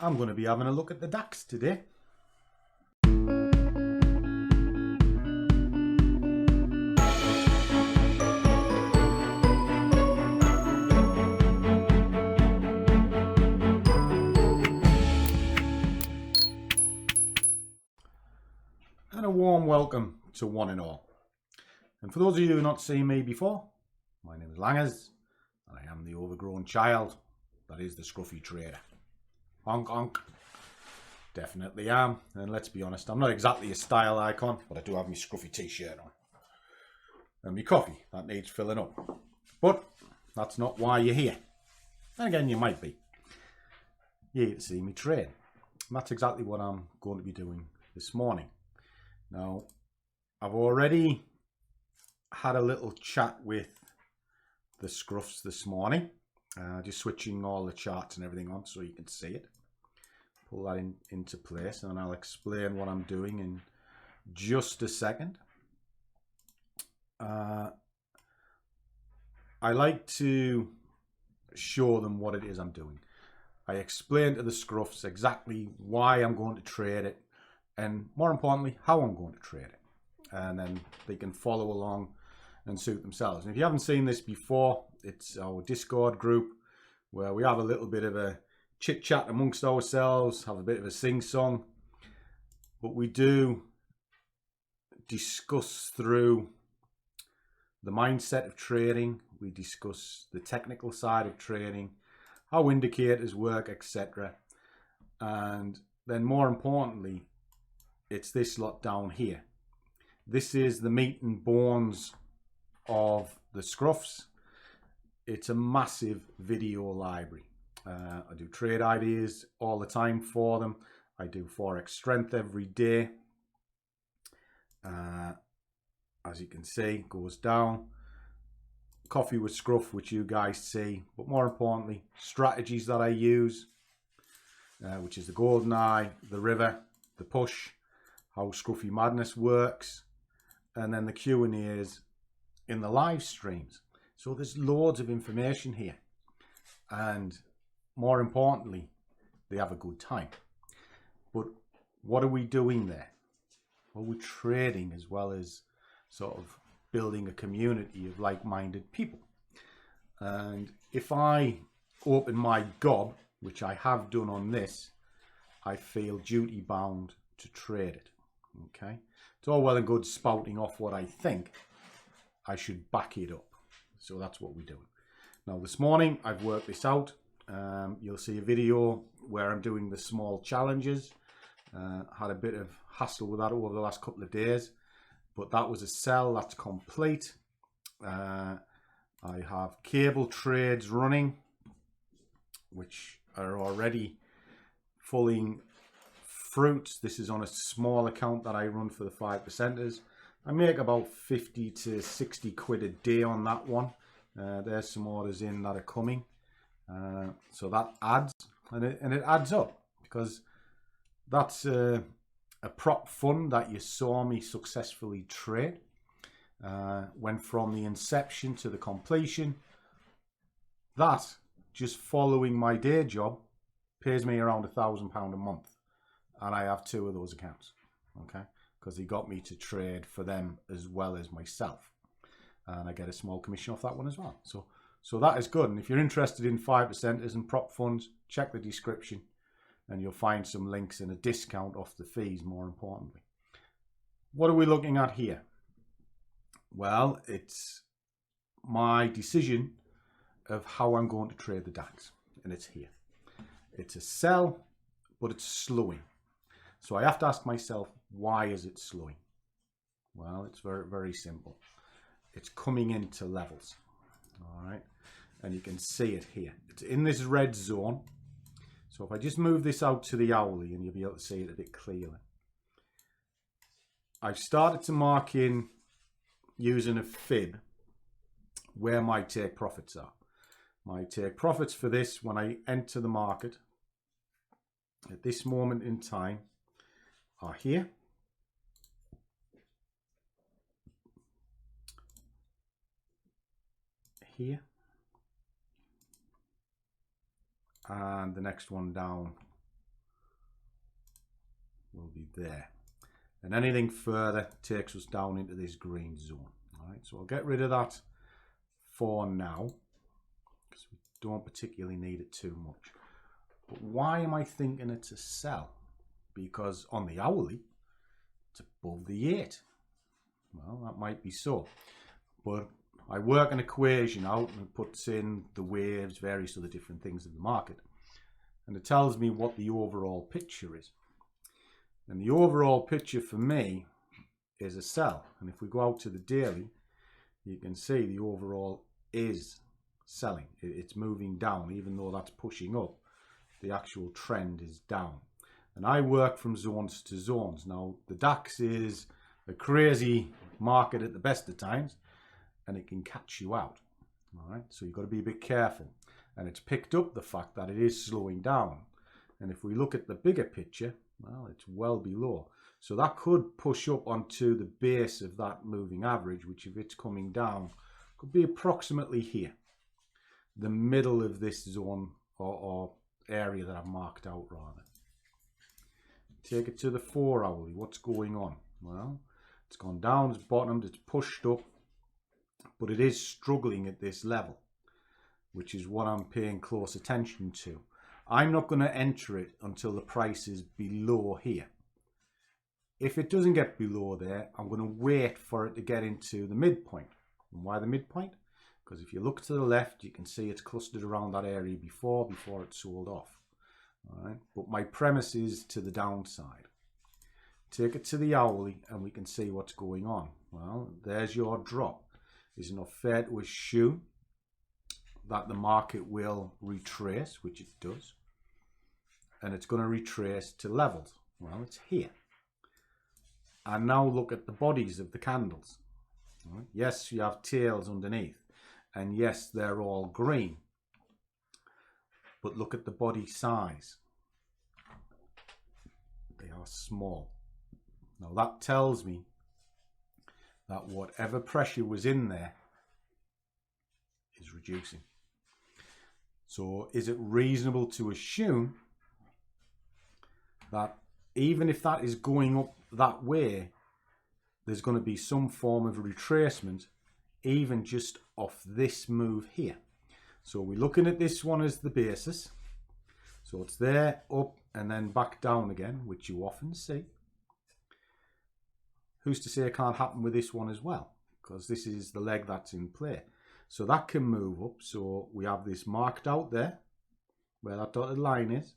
I'm going to be having a look at the DAX today. And a warm welcome to one and all. And for those of you who have not seen me before, my name is Langers, and I am the overgrown child that is the scruffy trader. Honk honk. Definitely am. And let's be honest, I'm not exactly a style icon, but I do have my scruffy t-shirt on. And my coffee, that needs filling up. But that's not why you're here. And again, you might be. You're here to see me trade. And that's exactly what I'm going to be doing this morning. Now, I've already had a little chat with the scruffs this morning. Just switching all the charts and everything on so you can see it. Pull that into place, and I'll explain what I'm doing in just a second. I like to show them what it is I'm doing. I explain to the scruffs exactly why I'm going to trade it, and more importantly, how I'm going to trade it. And then they can follow along and suit themselves. And if you haven't seen this before, it's our Discord group where we have a little bit of a chit chat amongst ourselves, have a bit of a sing song, but we do discuss through the mindset of trading. We discuss the technical side of trading, how indicators work, etc. And then more importantly, it's this lot down here. This is the meat and bones of the scruffs. It's a massive video library. I do trade ideas all the time for them. I do Forex strength every day. As you can see, goes down. Coffee with Scruff, which you guys see. But more importantly, strategies that I use, which is the golden eye, the river, the push, how Scruffy Madness works, and then the Q&As in the live streams. So there's loads of information here. And more importantly, they have a good time. But what are we doing there? Well, we're trading as well as sort of building a community of like-minded people. And if I open my gob, which I have done on this, I feel duty bound to trade it. Okay, it's all well and good spouting off what I think. I should back it up. So that's what we're doing. Now this morning I've worked this out. You'll see a video where I'm doing the small challenges. Had a bit of hassle with that over the last couple of days, but that was a sell. That's complete. I have cable trades running, which are already pulling fruit. This is on a small account that I run for the 5%ers. I make about 50 to 60 quid a day on that one. There's some orders in that are coming. So that adds, and it adds up, because that's a prop fund that you saw me successfully trade. Went from the inception to the completion. That, just following my day job, pays me around £1,000 a month. And I have 2 of those accounts, okay? Because he got me to trade for them as well as myself. And I get a small commission off that one as well. So that is good. And if you're interested in 5%ers and prop funds, check the description and you'll find some links and a discount off the fees, more importantly. What are we looking at here? Well, it's my decision of how I'm going to trade the DAX. And it's here. It's a sell, but it's slowing. So I have to ask myself, why is it slowing? Well, it's very, very simple. It's coming into levels. All right. And you can see it here. It's in this red zone. So if I just move this out to the hourly, and you'll be able to see it a bit clearly. I've started to mark in using a fib where my take profits are. My take profits for this, when I enter the market at this moment in time, are here. Here. And the next one down will be there. And anything further takes us down into this green zone. All right, so I'll get rid of that for now, because we don't particularly need it too much. But why am I thinking it's a sell? Because on the hourly, it's above the 8. Well, that might be so. But I work an equation out and it puts in the waves, various other different things in the market. And it tells me what the overall picture is. And the overall picture for me is a sell. And if we go out to the daily, you can see the overall is selling. It's moving down, even though that's pushing up. The actual trend is down. And I work from zones to zones. Now, the DAX is a crazy market at the best of times, and it can catch you out. All right, so you've got to be a bit careful. And it's picked up the fact that it is slowing down. And if we look at the bigger picture, well, it's well below. So that could push up onto the base of that moving average, which if it's coming down, could be approximately here. The middle of this zone or area that I've marked out rather. Take it to the 4 hourly. What's going on? Well, it's gone down, it's bottomed, it's pushed up, but it is struggling at this level, which is what I'm paying close attention to. I'm not going to enter it until the price is below here. If it doesn't get below there, I'm going to wait for it to get into the midpoint. And why the midpoint? Because if you look to the left, you can see it's clustered around that area before it sold off. All right, but my premise is to the downside. Take it to the hourly and we can see what's going on. Well, there's your drop. Is it not fair to assume that the market will retrace, which it does, and it's going to retrace to levels? Well, it's here. And now look at the bodies of the candles. All right. Yes, you have tails underneath, and yes, they're all green. But look at the body size. They are small. Now that tells me that whatever pressure was in there is reducing. So is it reasonable to assume that even if that is going up that way, there's going to be some form of retracement, even just off this move here? So we're looking at this one as the basis. So it's there, up, and then back down again, which you often see. Who's to say it can't happen with this one as well? Because this is the leg that's in play. So that can move up. So we have this marked out there, where that dotted line is.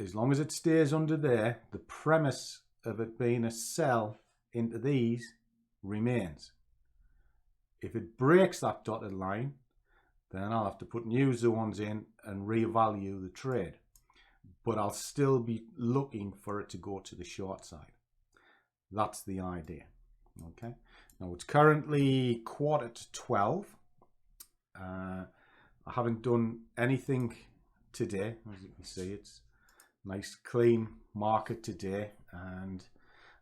As long as it stays under there, the premise of it being a sell into these remains. If it breaks that dotted line, then I'll have to put new zones in and revalue the trade. But I'll still be looking for it to go to the short side. That's the idea. Okay. Now it's currently 11:45. I haven't done anything today. As you can see, it's a nice clean market today. And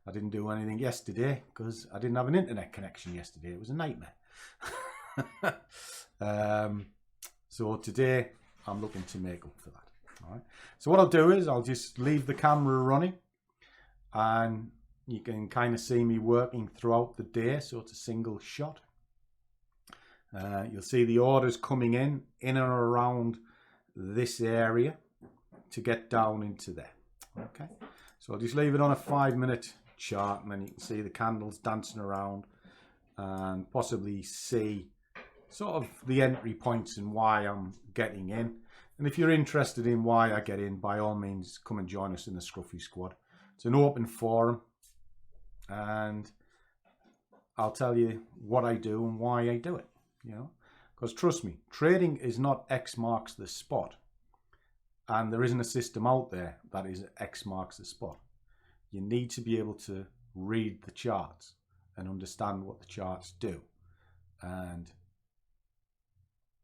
I didn't do anything yesterday because I didn't have an internet connection yesterday. It was a nightmare. So today I'm looking to make up for that. All right. So what I'll do is I'll just leave the camera running, and you can kind of see me working throughout the day. So it's a single shot. You'll see the orders coming in and around this area to get down into there. Okay. So I'll just leave it on a 5-minute chart, and then you can see the candles dancing around and possibly see sort of the entry points and why I'm getting in. And if you're interested in why I get in, by all means come and join us in the Scruffy Squad. It's an open forum, and I'll tell you what I do and why I do it, you know, because trust me, trading is not X marks the spot, and there isn't a system out there that is X marks the spot. You need to be able to read the charts and understand what the charts do, and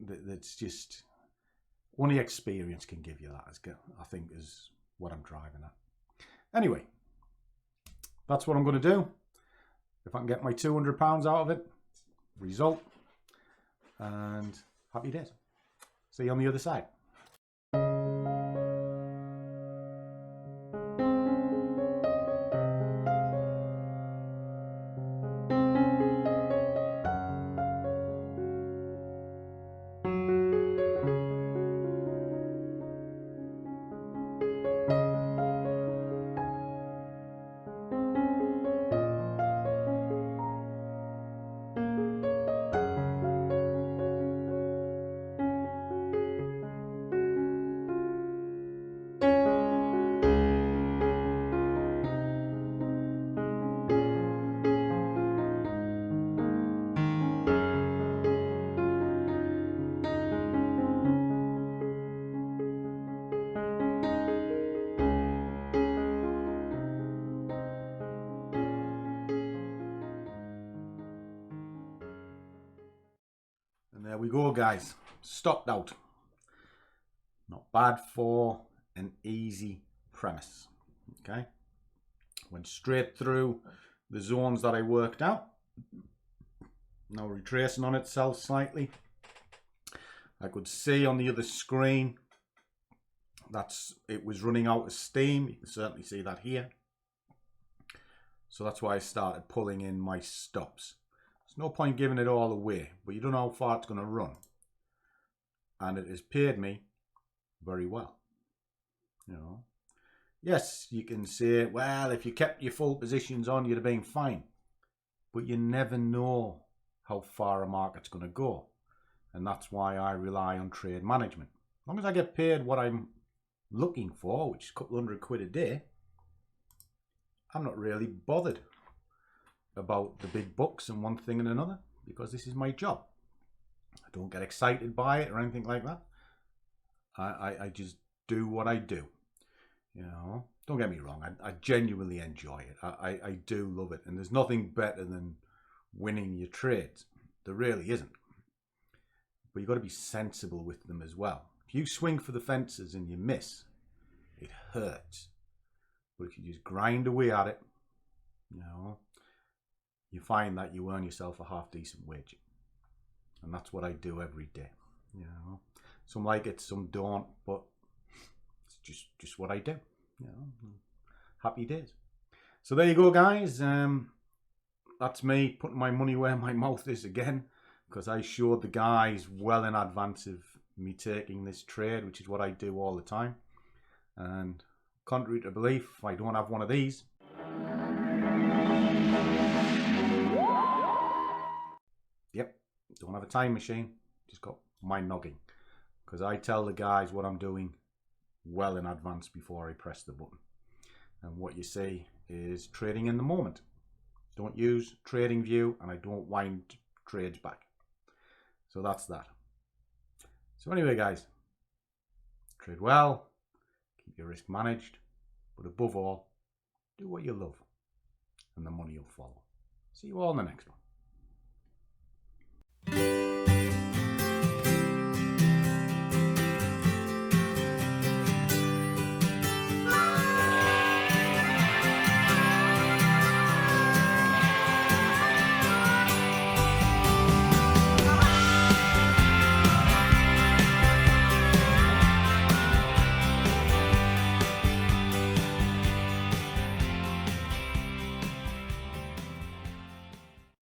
that's just only experience can give you that, I think, is what I'm driving at. Anyway, that's what I'm going to do. If I can get my £200 out of it, result, and happy days. See you on the other side. go, guys. Stopped out. Not bad for an easy premise. Okay. Went straight through the zones that I worked out. Now retracing on itself slightly. I could see on the other screen it was running out of steam. You can certainly see that here. So that's why I started pulling in my stops. There's no point giving it all away, but you don't know how far it's going to run. And it has paid me very well. You know, yes, you can say, well, if you kept your full positions on, you'd have been fine. But you never know how far a market's going to go. And that's why I rely on trade management. As long as I get paid what I'm looking for, which is a couple £100 a day, I'm not really bothered about the big bucks and one thing and another, because this is my job. I don't get excited by it or anything like that. I just do what I do. You know, don't get me wrong, I genuinely enjoy it. I do love it, and there's nothing better than winning your trades. There really isn't. But you've got to be sensible with them as well. If you swing for the fences and you miss, it hurts. But if you just grind away at it, you know, you find that you earn yourself a half decent wage. And that's what I do every day. You know, some like it, some don't, but it's just what I do. You know, happy days. So there you go, guys. That's me putting my money where my mouth is again, because I showed the guys well in advance of me taking this trade, which is what I do all the time. And contrary to belief, I don't have one of these. Yep, don't have a time machine, just got my noggin, because I tell the guys what I'm doing well in advance before I press the button. And what you see is trading in the moment. Don't use trading view, and I don't wind trades back. So that's that. So anyway, guys, trade well, keep your risk managed, but above all, do what you love, and the money will follow. See you all in the next one.